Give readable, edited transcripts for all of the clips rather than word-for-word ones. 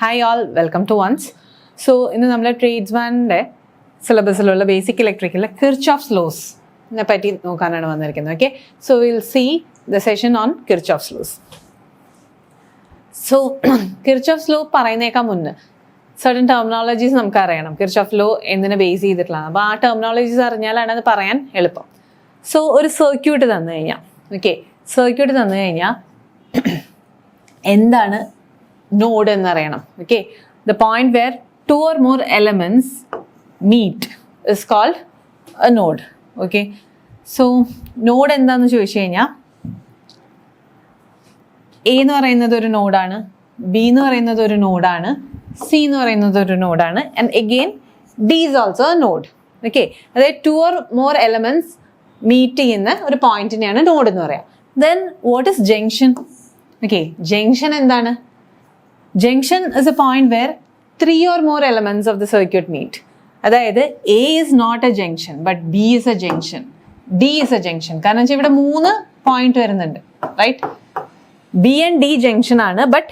Hi all, welcome to once. So, in the tradesman syllabus basic electrical Kirchoff's laws. Okay, so we'll see the session on Kirchoff's laws. So, Kirchoff's law certain terminologies Kirchoff's law endine base ചെയ്തിട്ടുള്ള അപ്പോൾ ആ terminologies അറിഞ്ഞാലാണ് അത് പറയാൻ എളുപ്പം. So, ഒരു circuit തന്നു കഴിഞ്ഞാൽ circuit തന്നു കഴിഞ്ഞാൽ എന്താണ് node എന്ന് അറിയണം. Okay, the point where two or more elements meet is called a node. Okay, so node എന്താണെന്ന് ചോദിച്ചു കഴിഞ്ഞാൽ A എന്ന് പറയുന്നത് ഒരു നോഡാണ്, B എന്ന് പറയുന്നത് ഒരു നോഡാണ്, C എന്ന് പറയുന്നത് ഒരു നോഡാണ്, and again D is also a node. Okay, അതായത് two or more elements meet ചെയ്യുന്ന ഒരു പോയിന്റിനെയാണ് നോഡ് എന്ന് പറയാം. Then what is junction? Okay, junction എന്താണ്? Junction is a point where three or more elements of the circuit meet. അതായത് A is not a junction but B is a junction, D is a junction. കാരണം വെച്ചാൽ ഇവിടെ മൂന്ന് point വരുന്നുണ്ട്, right? B and D junction ആണ്, but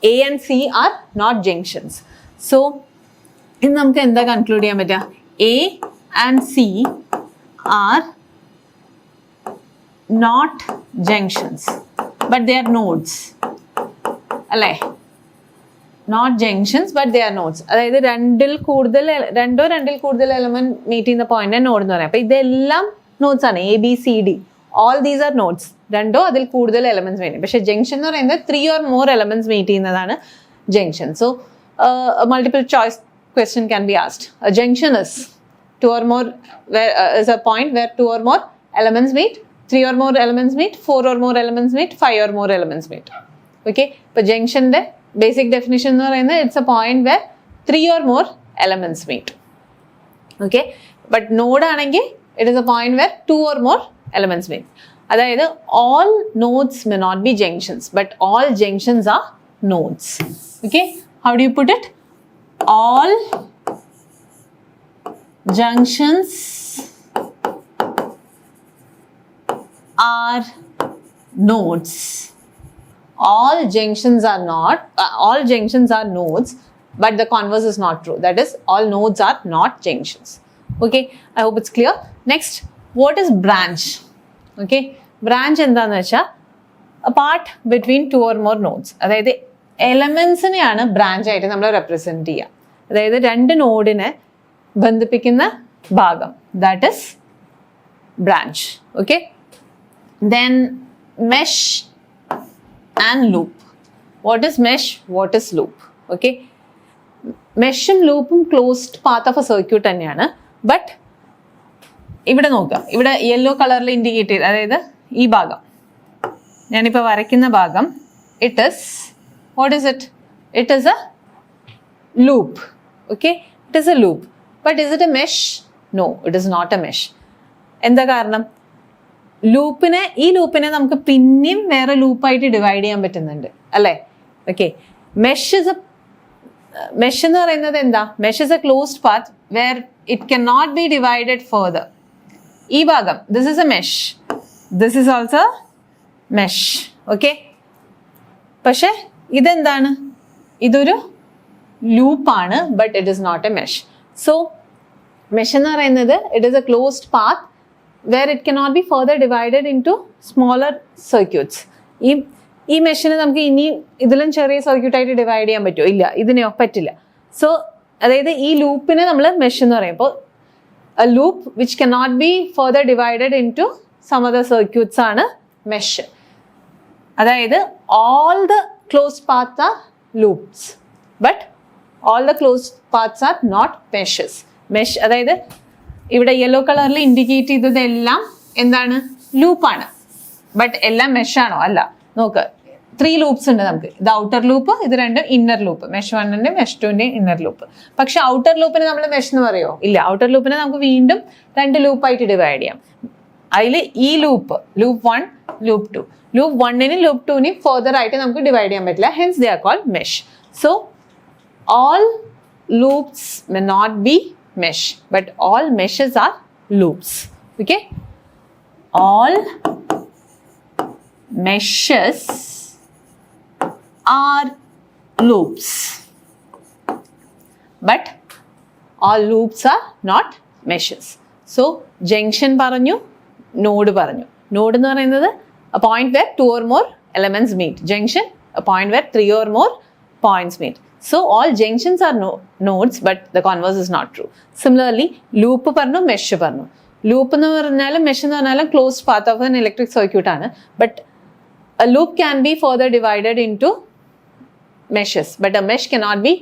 A and C are not junctions. So ഇന്ന് നമുക്ക് എന്താ കൺക്ലൂഡ് ചെയ്യാൻ പറ്റുക? A and C are not junctions but they are nodes. അല്ലേ? Not junctions but they are nodes. അതായത് രണ്ടോ രണ്ടിൽ കൂടുതൽ എലമെന്റ് മീറ്റ് ചെയ്യുന്ന പോയിന്റ് നോഡ് എന്ന് പറയാം. അപ്പൊ ഇതെല്ലാം നോഡ്സ് ആണ്. A, B, C, D, all these are nodes. രണ്ടോ അതിൽ കൂടുതൽ എലമെന്റ്സ് മീറ്റ്. പക്ഷെ ജംഗ്ഷൻ എന്ന് പറയുന്നത് three or more elements meet ചെയ്യുന്നതാണ് junction. So multiple choice question can be asked. A junction is two or more is a point where two or more elements meet, three or more elements meet, four or more elements meet, five or more elements meet. Okay, ഇപ്പൊ ജംഗ്ഷന്റെ basic definition എന്ന് പറയുന്നത് it's a point where three or more elements meet. Okay, but node ആണെങ്കിൽ it is a point where two or more elements meet. അതായത് all nodes may not be junctions but all junctions are nodes. Okay, how do you put it? All junctions are nodes. All junctions are nodes, but the converse is not true. That is, all nodes are not junctions. Okay, I hope it's clear. Next, what is branch? Okay, branch എന്താന്ന് വെച്ചാൽ a part between two or more nodes. അതായത് എലമെന്റ്സിനെയാണ് branch ആയിട്ട് നമ്മൾ represent ചെയ്യുക. അതായത് രണ്ട് നോഡിനെ ബന്ധിപ്പിക്കുന്ന ഭാഗം, that is branch. Okay, then mesh and loop. What is mesh? What is loop? Okay, മെഷും ലൂപ്പും closed path of A circuit തന്നെയാണ്. ബട്ട് ഇവിടെ നോക്കുക, ഇവിടെ യെല്ലോ കളറിൽ ഇൻഡിക്കേറ്റ് ചെയ്ത്, അതായത് ഈ ഭാഗം ഞാനിപ്പോൾ വരയ്ക്കുന്ന ഭാഗം, it is what is it? It is a loop. Okay, it is a loop. But is it a mesh? No, it is not a mesh. എന്താ കാരണം? ഈ ലൂപ്പിനെ നമുക്ക് പിന്നെയും വേറെ ലൂപ്പായിട്ട് ഡിവൈഡ് ചെയ്യാൻ പറ്റുന്നുണ്ട്, അല്ലേ? ഓക്കെ, മെഷ് എന്ന് പറയുന്നത് എന്താ? Mesh is a closed path where it can not be divided further. ഈ ഭാഗം, this is a mesh, this is also mesh. Okay, പക്ഷെ ഇതെന്താണ്? ഇതൊരു ലൂപ്പാണ്, but it is not a mesh. So mesh എന്ന് പറയുന്നത് it is a closed path where it cannot be further divided into smaller circuits. ഈ മെഷിനെ നമുക്ക് ഇനി ഇതിലും ചെറിയ സർക്യൂട്ട് ആയിട്ട് ഡിവൈഡ് ചെയ്യാൻ പറ്റുമോ? ഇല്ല, ഇതിനെയോ പറ്റില്ല. സോ അതായത് ഈ ലൂപ്പിനെ നമ്മൾ മെഷ് എന്ന് പറയുമ്പോൾ a loop which cannot be further divided into some other circuits ആണ് മെഷ്. അതായത് all the closed paths are loops but all the closed paths are not meshes. Mesh അതായത് ഇവിടെ യെല്ലോ കളറിൽ ഇൻഡിക്കേറ്റ് ചെയ്തതെല്ലാം എന്താണ്? ലൂപ്പാണ്. ബട്ട് എല്ലാം മെഷാണോ? അല്ല. നോക്ക്, 3 ലൂപ്സ് ഉണ്ട് നമുക്ക്. ഇത് ഔട്ടർ ലൂപ്പ്, ഇത് രണ്ടും ഇന്നർ ലൂപ്പ്. മെഷ് 1ന്റെ മെഷ് 2ന്റെ ഇന്നർ ലൂപ്പ്. പക്ഷെ ഔട്ടർ ലൂപ്പിനെ നമ്മൾ മെഷ് എന്ന് പറയുമോ? ഇല്ല. ഔട്ടർ ലൂപ്പിനെ നമുക്ക് വീണ്ടും 2 ലൂപ്പായിട്ട് ഡിവൈഡ് ചെയ്യാം. അതിൽ ഈ ലൂപ്പ് 1, ലൂപ്പ് 2. ലൂപ്പ് 1നെയും ലൂപ്പ് 2നെയും ഫർദർ ആയിട്ട് നമുക്ക് ഡിവൈഡ് ചെയ്യാൻ പറ്റില്ല. Hence they are called mesh. So all loops may not be mesh but all meshes are loops. Okay, all meshes are loops. but all loops are not meshes. So junction paranju, node paranju. Node ennu parayunnathu a point where 2 or more elements meet. Junction, a point where 3 or more points meet. So all junctions are nodes, but the converse is not true. Similarly, loop parnu, mesh parnu. Loop ennu paranjal mesh ennu paranjal closed path of an electric circuit aanu, but a loop can be further divided into meshes, but a mesh cannot be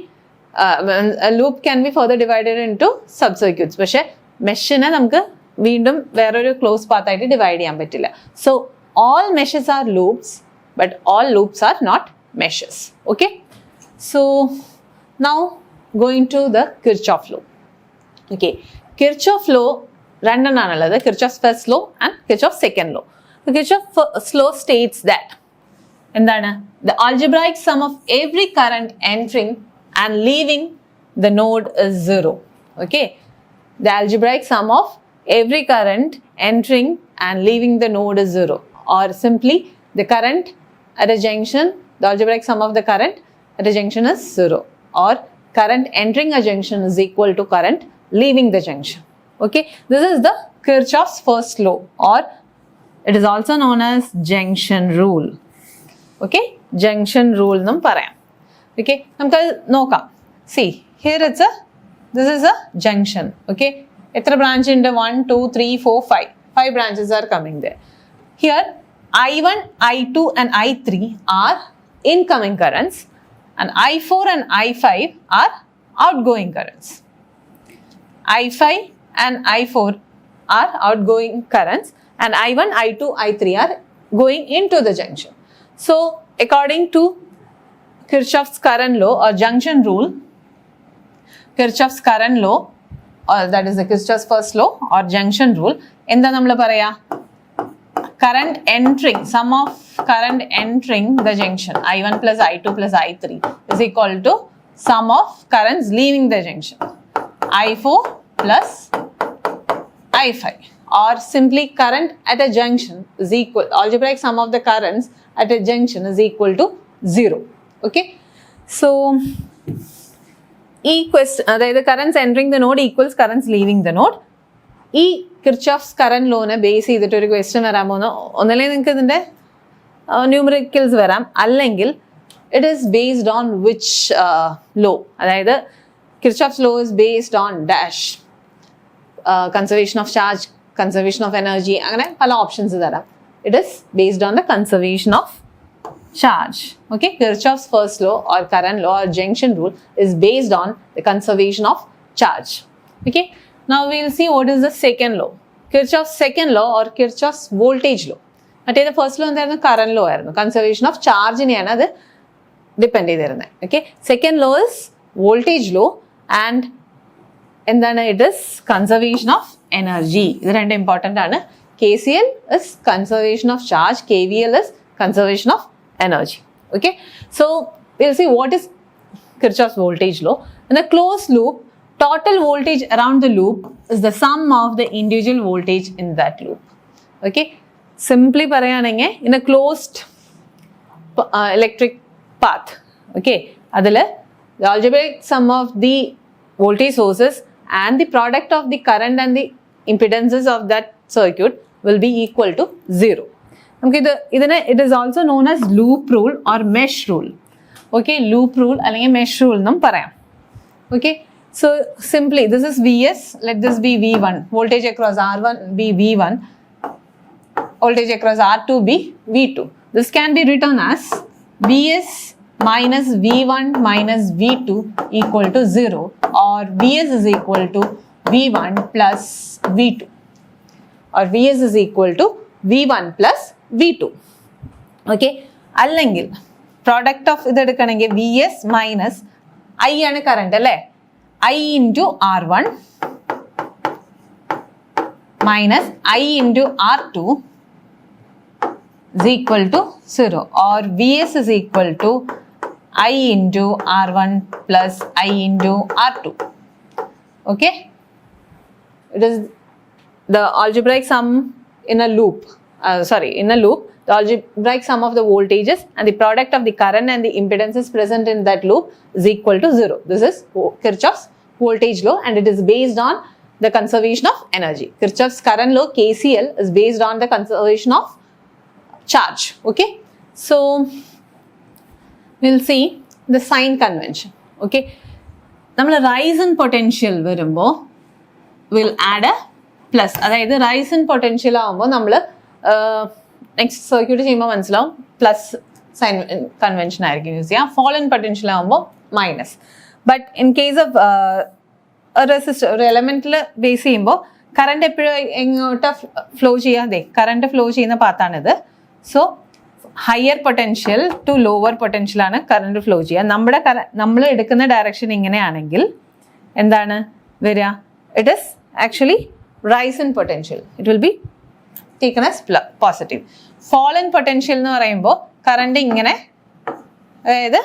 a loop can be further divided into sub-circuits. പക്ഷേ മെഷിനെ നമുക്ക് വീണ്ടും വേറൊരു close path ആയിട്ട് divide ചെയ്യാൻ പറ്റില്ല. So all meshes are loops, but all loops are not meshes. Okay? So now going to the Kirchhoff law. Okay, Kirchhoff law രണ്ടെണ്ണാണുള്ളത്, Kirchoff's first law and Kirchoff's second law. The Kirchoff's law states that എന്താണ്, the algebraic sum of every current entering and leaving the node is 0. Okay, the algebraic sum of every current entering and leaving the node is 0, or simply the current at a junction, the algebraic sum of the current at a junction is 0, or current entering a junction is equal to current leaving the junction. Okay, this is the Kirchoff's first law, or it is also known as junction rule. Okay, junction rule nam parayam. Okay, namukku nokam. See, here this is a junction. Okay, etra branch inde 1 2 3 4 5 branches are coming there. Here I1, I2 and I3 are incoming currents, and I4 and I5 are outgoing currents. I5 and I4 are outgoing currents, and I1, I2, I3 are going into the junction. So according to Kirchoff's current law or junction rule, Kirchoff's current law, or that is the Kirchoff's first law or junction rule, endha nammal paraya, current entering, sum of current entering the junction, I1 plus I2 plus I3 is equal to sum of currents leaving the junction, I4 plus I5, or simply current at a junction is equal, algebraic sum of the currents at a junction is equal to 0. Okay, so the currents entering the node equals currents leaving the node. ഈ Kirchoff's current lawനെ base ചെയ്തിട്ട് ഒരു question വരാൻ പോകുന്ന, ഒന്നല്ലേ നിങ്ങൾക്ക് ഇതിൻ്റെ numericals വരാം, അല്ലെങ്കിൽ it is based on which law, അതായത് Kirchoff's law is based on dash, conservation of charge, conservation of energy, അങ്ങനെ പല ഓപ്ഷൻസ് തരാം. It is based on the conservation of charge. Okay, Kirchoff's first law or current law or junction rule is based on the conservation of charge. Okay, now we will see what is the second law. Kirchoff's second law or Kirchoff's voltage law. മറ്റേത് first law എന്തായിരുന്നു, current law ആയിരുന്നു. Conservation of ചാർജിനെയാണ് അത് depend ചെയ്തിരുന്നത്. Okay, second law is voltage law and എന്താണ്, it is conservation of energy. ഇത് രണ്ട് important ആണ്. KCL is conservation of charge, KVL is conservation of energy. Okay, so we'll see what is Kirchoff's voltage law. In a closed loop, total voltage around the loop is the sum of the individual voltage in that loop. Okay, simply പറയാണെങ്കിൽ in a closed electric path, okay, adile the algebraic sum of the voltage sources and the product of the current and the impedances of that circuit will be equal to 0. Okay, it is also known as loop rule or mesh rule. Okay, loop rule അല്ലെങ്കിൽ mesh rule എന്നും പറയാം. Okay, so simply this is Vs, let this be V1, voltage across R1 be V1, voltage across R2 be V2. This can be written as Vs minus V1 minus V2 equal to 0, or Vs is equal to V1 plus V2, or Vs is equal to V1 plus V2. Okay, അല്ലെങ്കിൽ product of ഇത് എടുക്കണമെങ്കിൽ Vs minus I ആണ് current അല്ലേ, I into R1 minus I into R2 is equal to 0, or Vs is equal to I into R1 plus I into R2. Okay, it is the algebraic sum in a loop. in a loop, the algebraic sum of the voltages and the product of the current and the impedances present in that loop is equal to 0. This is Kirchoff's voltage law, and it is based on the conservation of energy. Kirchoff's current law, KCL, is based on the conservation of charge. Okay, so we'll see the sign convention. Okay, നമ്മൾ rise in potential വരുമ്പോൾ will add a plus. അതായത് rise in potential ആകുമ്പോൾ നമ്മൾ next circuit ചെയ്യുമ്പോൾ മനസ്സിലാവും plus sine convention ആയിരിക്കും use ചെയ്യുക. fall in potential ആകുമ്പോൾ minus. But in case of resistor ഒരു എലമെന്റിൽ ബേസ് ചെയ്യുമ്പോൾ കറണ്ട് എപ്പോഴും എങ്ങോട്ടാ ഫ്ലോ ചെയ്യാതെ കറണ്ട് ഫ്ലോ ചെയ്യുന്ന പാത്താണിത്. So higher potential to lower potential ആണ് കറണ്ട് ഫ്ലോ ചെയ്യുക. നമ്മൾ എടുക്കുന്ന ഡയറക്ഷൻ ഇങ്ങനെയാണെങ്കിൽ എന്താണ് വരിക? It is actually rise in potential. It will be taken as positive. fall in potential എന്ന് പറയുമ്പോൾ കറണ്ട് ഇങ്ങനെ, അതായത്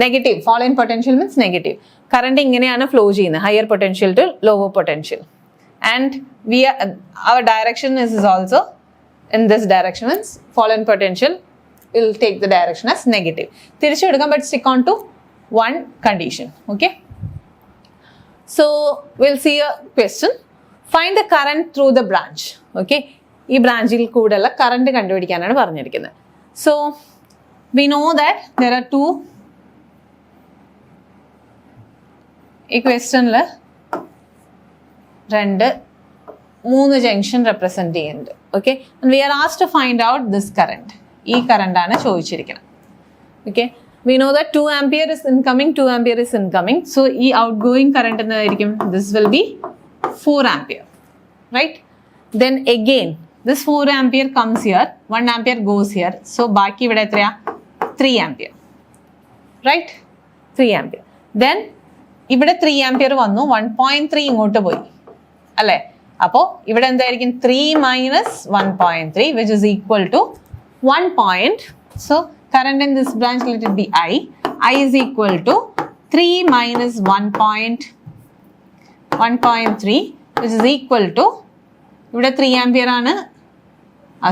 negative. fall in potential means negative. Current ഇങ്ങനെയാണ് ഫ്ലോ ചെയ്യുന്നത്, higher potential to lower potential. And our direction is also in this direction, means fall in potential will take the direction as negative. തിരിച്ചു എടുക്കാം, but stick on to one condition. Okay, so we'll see a question. Find the current through the branch. Okay, ഈ ബ്രാഞ്ചിൽ കൂടെയുള്ള current കണ്ടുപിടിക്കാനാണ് പറഞ്ഞിരിക്കുന്നത്. So we know that there are two. ഈ ക്വസ്റ്റനിൽ മൂന്ന് junction represent ചെയ്യുന്നുണ്ട്. Okay, we are asked to find out this current. ഈ കറണ്ടാണ് ചോദിച്ചിരിക്കുന്നത്. Okay, we know that 2 ampere is incoming, 2 ampere is incoming. So ഈ ഔട്ട് ഗോയിങ് കറണ്ട് എന്തായിരിക്കും? This will be 4 ampere, right? Then again this 4 ampere comes here, 1 ampere goes here. So ബാക്കി ഇവിടെ എത്രയാ? 3 ampere, right? 3 ampere. Then ഇവിടെ 3 ampere വന്നു, 1.3 ഇങ്ങോട്ട് പോയി അല്ലേ? അപ്പോൾ ഇവിടെ എന്തായിരിക്കും? 3 minus 1.3 which is equal to 1 point. So current in this branch, let it be I. I is equal to 3 minus 1.3 which is equal to, ഇവിടെ 3 ആംപിയർ ആണ്,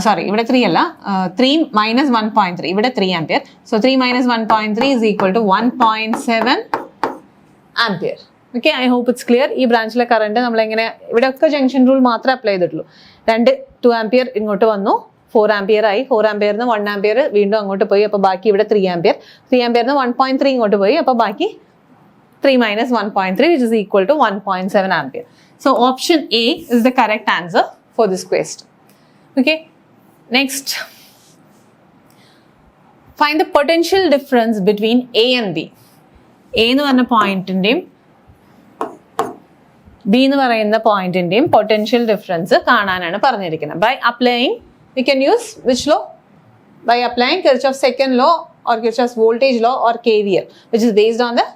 സോറി ഇവിടെ 3 അല്ല, 3 minus 1.3, ഇവിടെ 3 ampere. So 3 minus 1.3 is equal to 1.7 ampere. Okay, I hope it's clear. ഈ ബ്രാഞ്ചിലെ current നമ്മളെങ്ങനെ, ഇവിടെ ഒക്കെ ജംഗ്ഷൻ റൂൾ മാത്രമേ അപ്ലൈ ചെയ്തിട്ടുള്ളൂ. 2 ആംപിയർ ഇങ്ങോട്ട് വന്നു, 4 ആംപിയർ ആയി. 4 ആംപിയറിന് 1 ആംപിയർ വീണ്ടും അങ്ങോട്ട് പോയി, അപ്പോൾ ബാക്കി ഇവിടെ 3 ആംപിയർ. 3 ആംപിയറിന് 1.3 ഇങ്ങോട്ട് പോയി, അപ്പോൾ ബാക്കി 3 minus 1.3 which is equal to 1.7 ampere. So option A is the correct answer for this question. Okay, next, find the potential difference between A and B. A എന്ന് പറഞ്ഞ പോയിന്റിന്റെയും ബി എന്ന് പറയുന്ന പോയിന്റിന്റെയും പൊട്ടൻഷ്യൽ ഡിഫറൻസ് കാണാനാണ് പറഞ്ഞിരിക്കുന്നത്. By applying, we can use which law? By applying Kirchoff's second law or Kirchoff's voltage law or KVL, which is based on the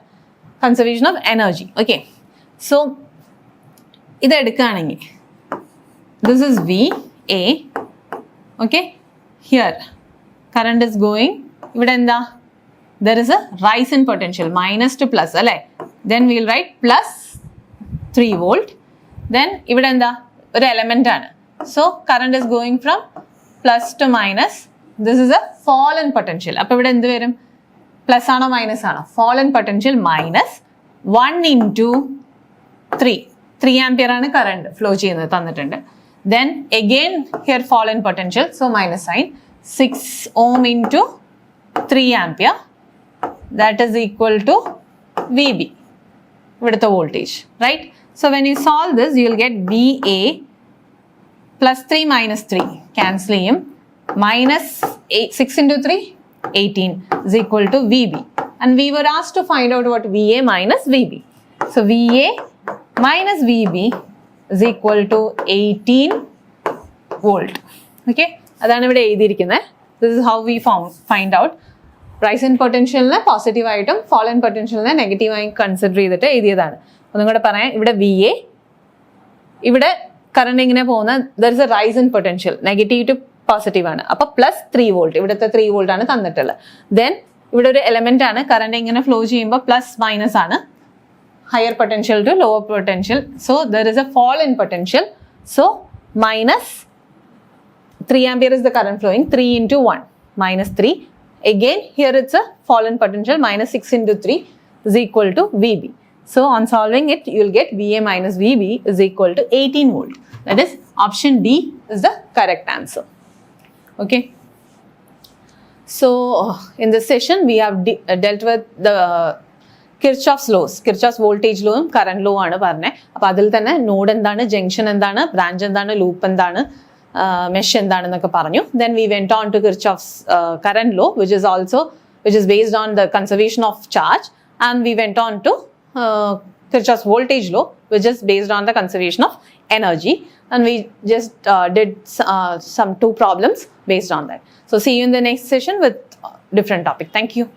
conservation of energy. Okay, so ഇത് എടുക്കുകയാണെങ്കിൽ this is VA. Okay, here current is going, ഇവിടെ എന്താ? There is a rise in potential, minus to plus അല്ലേ? Then we will write plus 3 volt. Then ഇവിടെ എന്താ? ഒരു element ആണ്. So current is going from plus to minus. This is a fall in potential. അപ്പോൾ ഇവിടെ എന്ത് വരും? Plus ആണോ മൈനസ് ആണോ? fall in potential minus 1 into 3 ampere ആണ് കറണ്ട് ഫ്ലോ ചെയ്യുന്നത്, തന്നിട്ടുണ്ട്. Then again here fall in potential, so minus sign. 6 ohm into 3 ampere, that is equal to VB, ഇവിടുത്തെ voltage, right? So when you solve this, you will get VA plus 3 minus 3 cancel ചെയ്യും, minus 6 into 3 18 is equal to VB, and we were asked to find out what VA minus VB. So VA minus VB is equal to 18 volt. Okay, അതാണ് ഇവിടെ എഴുതിയിരിക്കുന്നത്. This is how we find out. Rise in പൊട്ടൻഷ്യലിനെ positive ആയിട്ടും fall in പൊട്ടൻഷ്യലിനെ നെഗറ്റീവായി consider ചെയ്തിട്ട് എഴുതിയതാണ്. ഒന്നും കൂടെ പറയാം, ഇവിടെ VA, ഇവിടെ കറണ്ട് ഇങ്ങനെ പോകുന്ന, there is A rice in potential, negative to positive ആണ്. അപ്പോൾ പ്ലസ് 3 വോൾട്ട്, ഇവിടുത്തെ 3 വോൾട്ട് ആണ് തന്നിട്ടുള്ളത്. ദെൻ ഇവിടെ ഒരു എലമെന്റ് ആണ്, കറണ്ട് ഇങ്ങനെ ഫ്ലോ ചെയ്യുമ്പോൾ പ്ലസ് മൈനസ് ആണ്, higher potential to lower potential. So there is a fall in potential. So minus 3 ampere is the current flowing, 3 into 1 minus 3. Again, here it's a fallen potential, minus 6 into 3 is equal to VB. So on solving it, you will get VA minus VB is equal to 18 volt. That is option D is the correct answer. Okay. So in this session, we have dealt with the Kirchoff's laws. Kirchoff's voltage law and current law aanu parne. Appo adil thanne node endana, junction endana, branch endana, loop endana, mesh endana ennokke paranju. Then we went on to Kirchoff's current law, which is based on the conservation of charge, and we went on to Kirchoff's voltage law, which is based on the conservation of energy, and we just did some 2 problems based on that. So see you in the next session with different topic. Thank you.